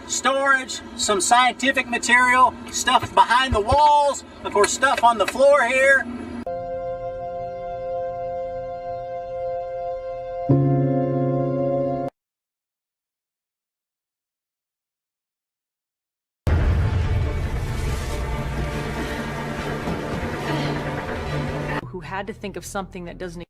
storage, some scientific material, stuff behind the walls, of course stuff on the floor here. Who had to think of something that doesn't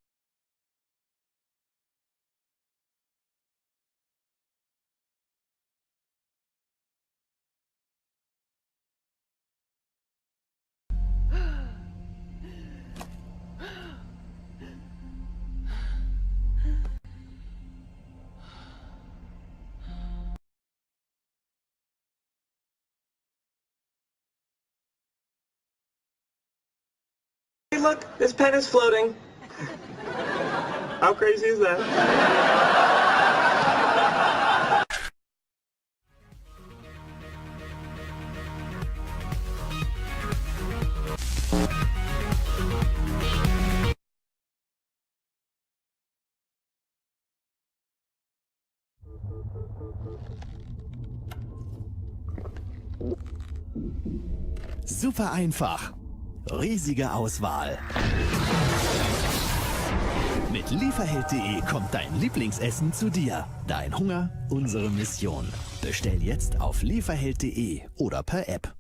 Hey, look, this pen is floating. How crazy is that? Super einfach. Riesige Auswahl. Mit Lieferheld.de kommt dein Lieblingsessen zu dir. Dein Hunger, unsere Mission. Bestell jetzt auf Lieferheld.de oder per App.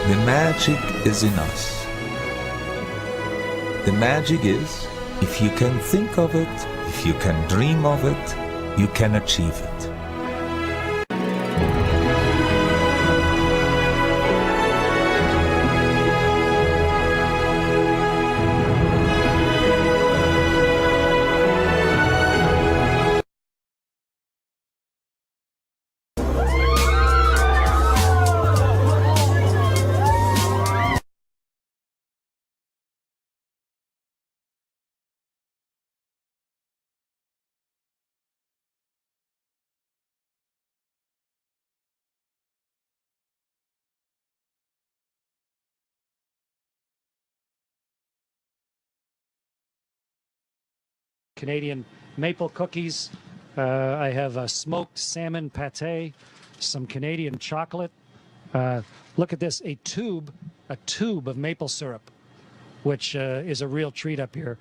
The magic is in us. The magic is, if you can think of it, if you can dream of it, you can achieve it. Canadian maple cookies. I have a smoked salmon pate, some Canadian chocolate. Look at this, a tube of maple syrup, which is a real treat up here.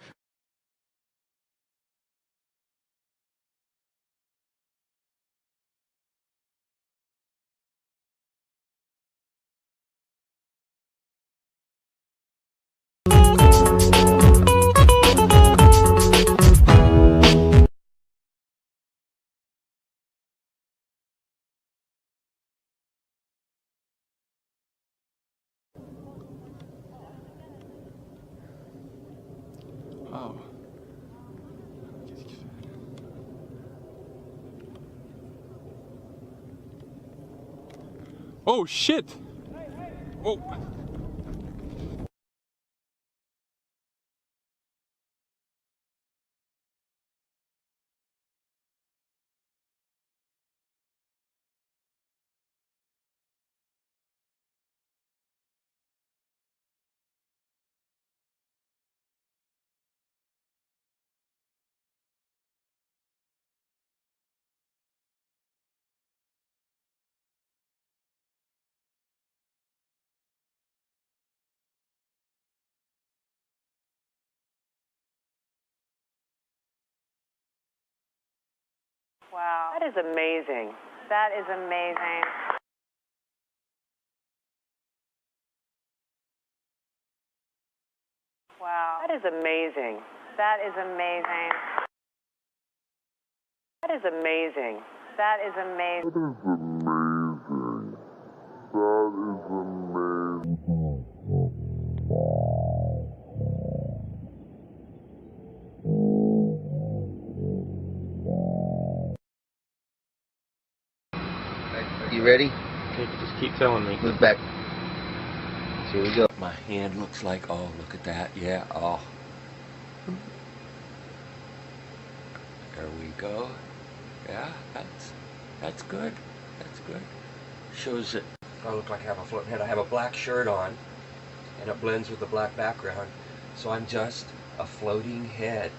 Oh. Oh shit! Oh. Wow. That is amazing. That is amazing. Wow. That is amazing. That is amazing. That is amazing. That is amazing. That is amazing. You ready? Okay, just keep telling me. Move back. Here we go. My hand looks like, oh, look at that. Yeah, oh. There we go. Yeah, that's good. That's good. Shows that I look like I have a floating head. I have a black shirt on, and it blends with the black background. So I'm just a floating head.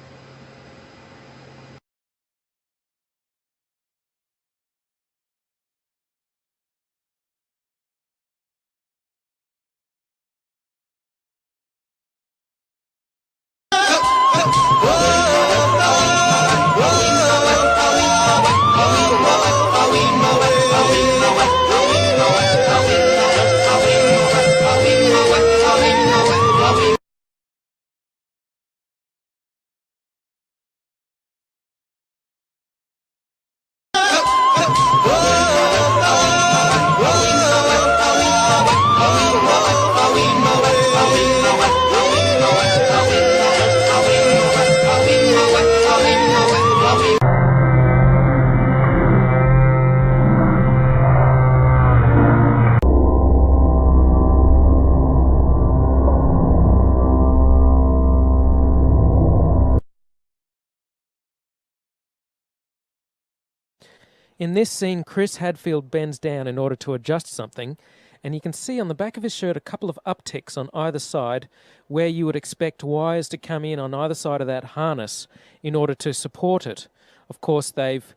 In this scene, Chris Hadfield bends down in order to adjust something, and you can see on the back of his shirt a couple of upticks on either side where you would expect wires to come in on either side of that harness in order to support it. Of course, they've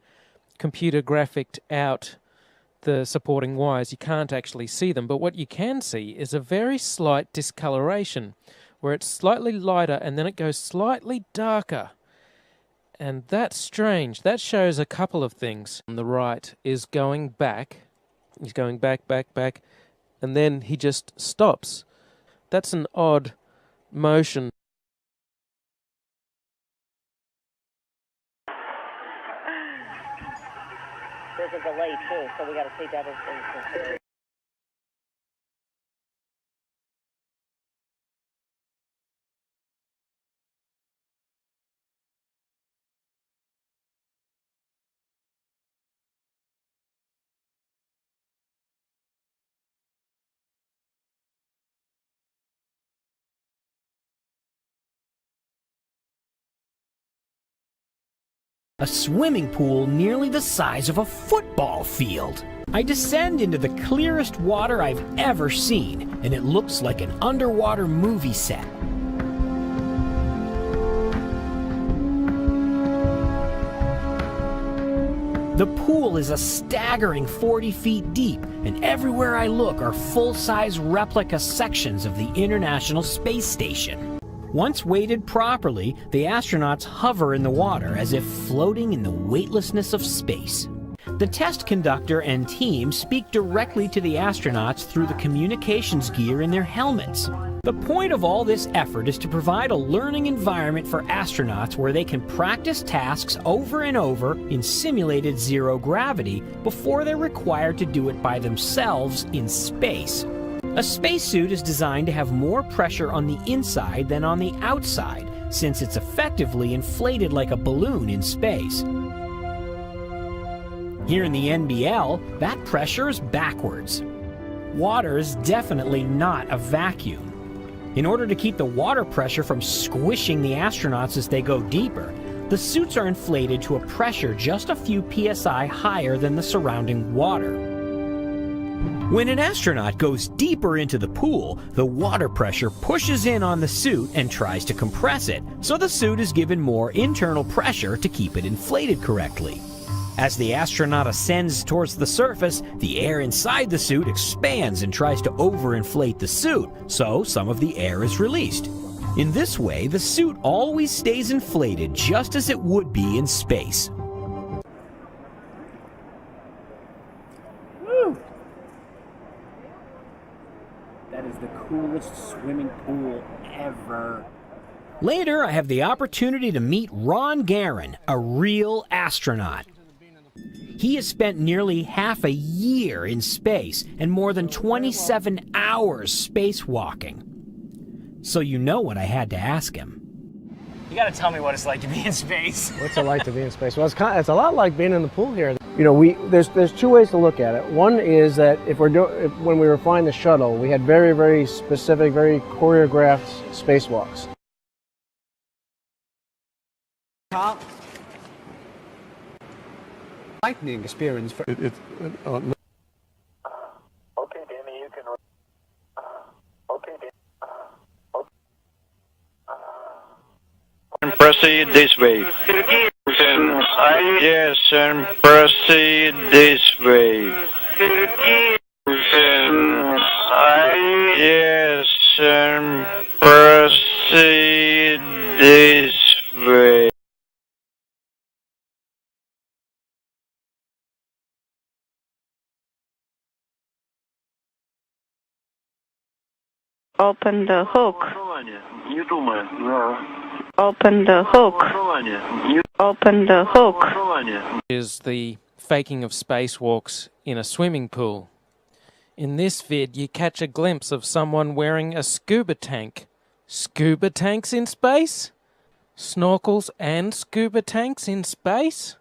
computer graphicked out the supporting wires. You can't actually see them, but what you can see is a very slight discoloration where it's slightly lighter and then it goes slightly darker. And that's strange. That shows a couple of things. On the right is going back. He's going back, back, back. And then he just stops. That's an odd motion. There's a delay too, so we got to take that into consideration. A swimming pool nearly the size of a football field. I descend into the clearest water I've ever seen, and it looks like an underwater movie set. The pool is a staggering 40 feet deep, and everywhere I look are full-size replica sections of the International Space Station. Once weighted properly, the astronauts hover in the water as if floating in the weightlessness of space. The test conductor and team speak directly to the astronauts through the communications gear in their helmets. The point of all this effort is to provide a learning environment for astronauts where they can practice tasks over and over in simulated zero gravity before they're required to do it by themselves in space. A spacesuit is designed to have more pressure on the inside than on the outside, since it's effectively inflated like a balloon in space. Here in the NBL, that pressure is backwards. Water is definitely not a vacuum. In order to keep the water pressure from squishing the astronauts as they go deeper, the suits are inflated to a pressure just a few psi higher than the surrounding water. When an astronaut goes deeper into the pool, the water pressure pushes in on the suit and tries to compress it, so the suit is given more internal pressure to keep it inflated correctly. As the astronaut ascends towards the surface, the air inside the suit expands and tries to overinflate the suit, so some of the air is released. In this way, the suit always stays inflated just as it would be in space. Woo! That is the coolest swimming pool ever. Later, I have the opportunity to meet Ron Garan, a real astronaut. He has spent nearly half a year in space and more than 27 hours spacewalking. So you know what I had to ask him. You gotta tell me what it's like to be in space. What's it like to be in space? Well, it's a lot like being in the pool here. You know, there's two ways to look at it. One is that when we were flying the shuttle, we had very, very specific, very choreographed spacewalks. Top. Lightning experience. Okay, Danny, you can. Okay, Danny. Proceed this way. Yes, and proceed this way. Yes, and proceed this way. Open the hook. Open the hook. Open the hook. Is the faking of spacewalks in a swimming pool. In this vid, you catch a glimpse of someone wearing a scuba tank. Scuba tanks in space? Snorkels and scuba tanks in space?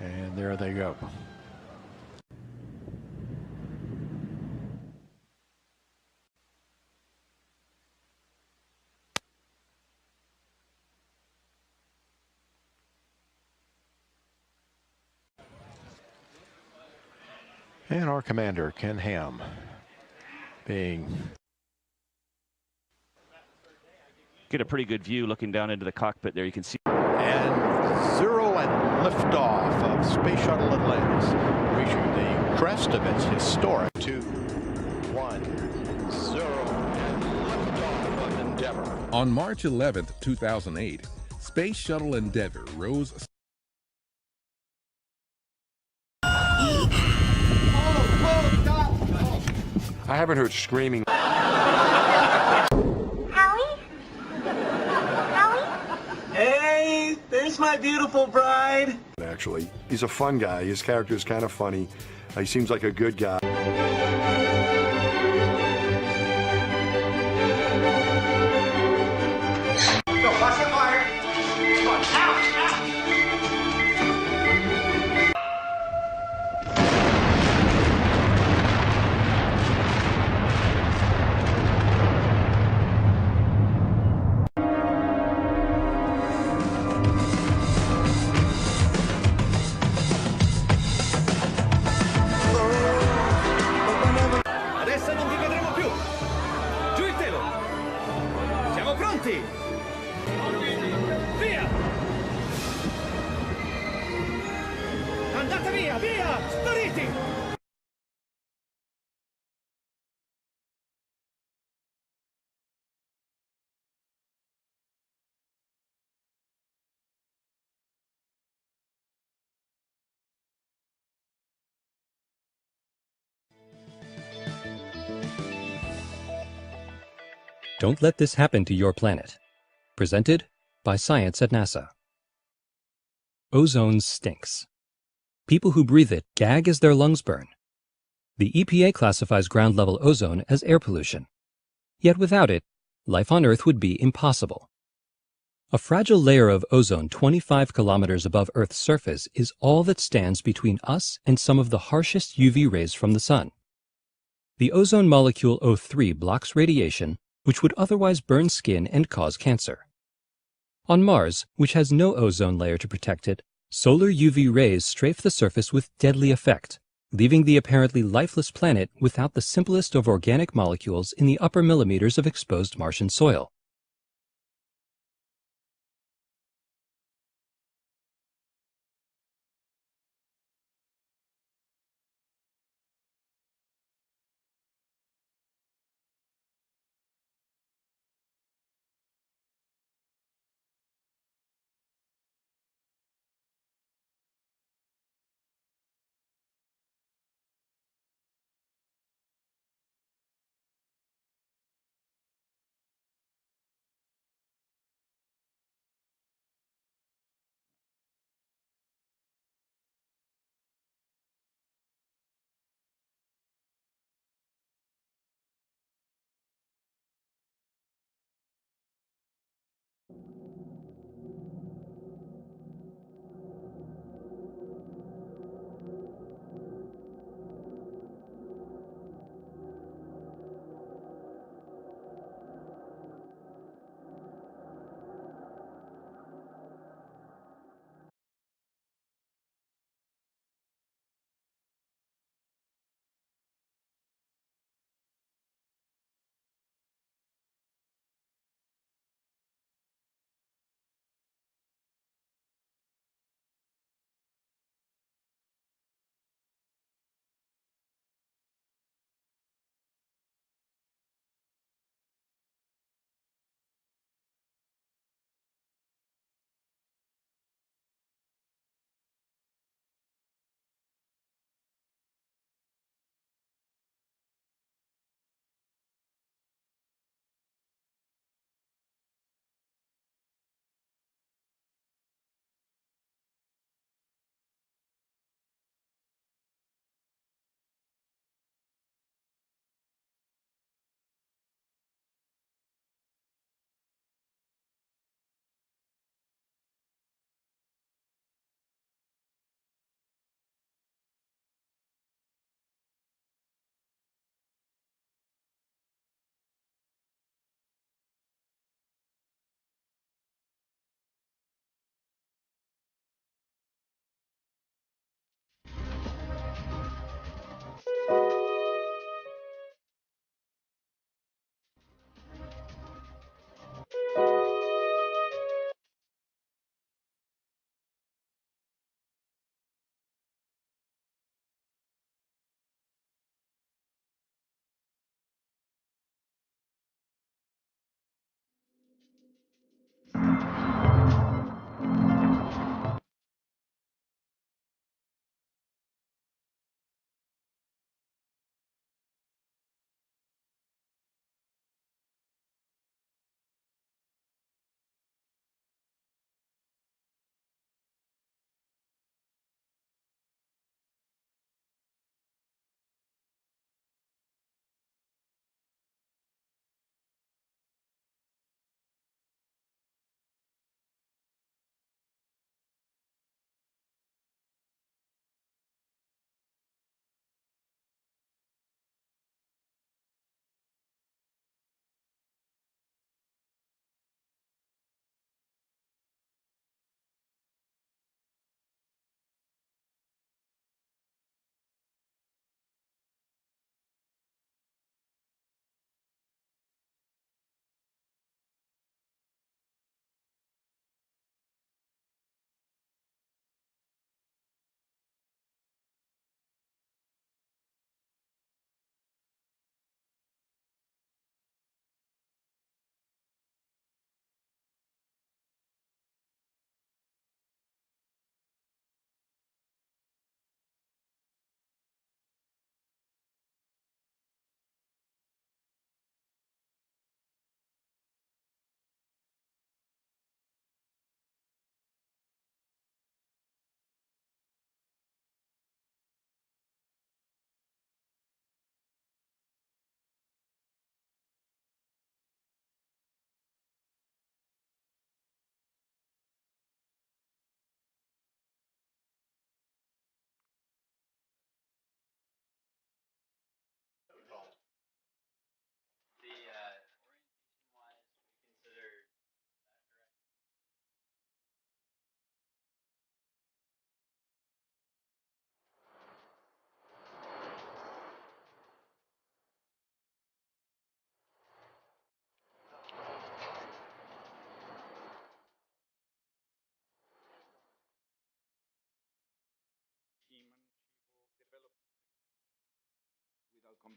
And there they go. And our commander, Ken Ham, being... Get a pretty good view looking down into the cockpit there. You can see. And zero and liftoff of Space Shuttle Atlantis, reaching the crest of its historic 2, 1, 0, and liftoff of Endeavour. On March 11th, 2008, Space Shuttle Endeavour rose. I haven't heard screaming. Hey, there's my beautiful bride. Actually, he's a fun guy. His character is kind of funny. He seems like a good guy. Go, watch the fire. Come on, out, out. Adesso non vi vedremo più. Giù il telo. Siamo pronti. Via. Andate via, via, spariti. Don't let this happen to your planet. Presented by Science at NASA. Ozone stinks. People who breathe it gag as their lungs burn. The EPA classifies ground-level ozone as air pollution. Yet without it, life on Earth would be impossible. A fragile layer of ozone 25 kilometers above Earth's surface is all that stands between us and some of the harshest UV rays from the sun. The ozone molecule O3 blocks radiation, which would otherwise burn skin and cause cancer. On Mars, which has no ozone layer to protect it, solar UV rays strafe the surface with deadly effect, leaving the apparently lifeless planet without the simplest of organic molecules in the upper millimeters of exposed Martian soil.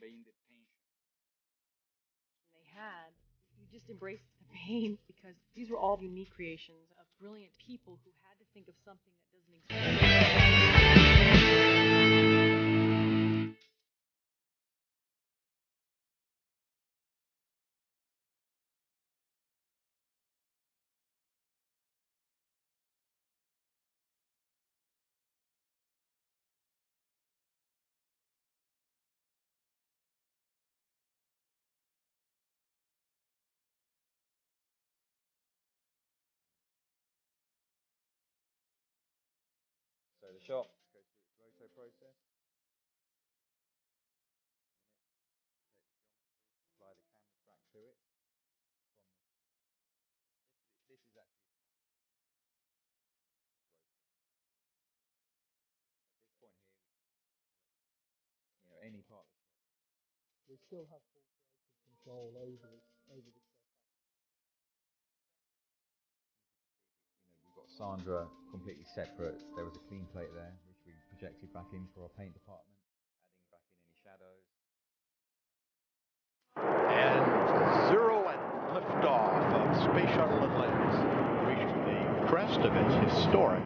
they had, you just embraced the pain because these were all unique creations of brilliant people who had to think of something that doesn't exist. So the shot goes through its roto process. Apply the camera track to it. This is actually at this point here, any part of the shot. We still have full creative control over the We've got Sandra completely separate. There was a clean plate there, which we projected back in for our paint department, adding back in any shadows. And zero and liftoff of Space Shuttle Atlantis, reaching the crest of its historic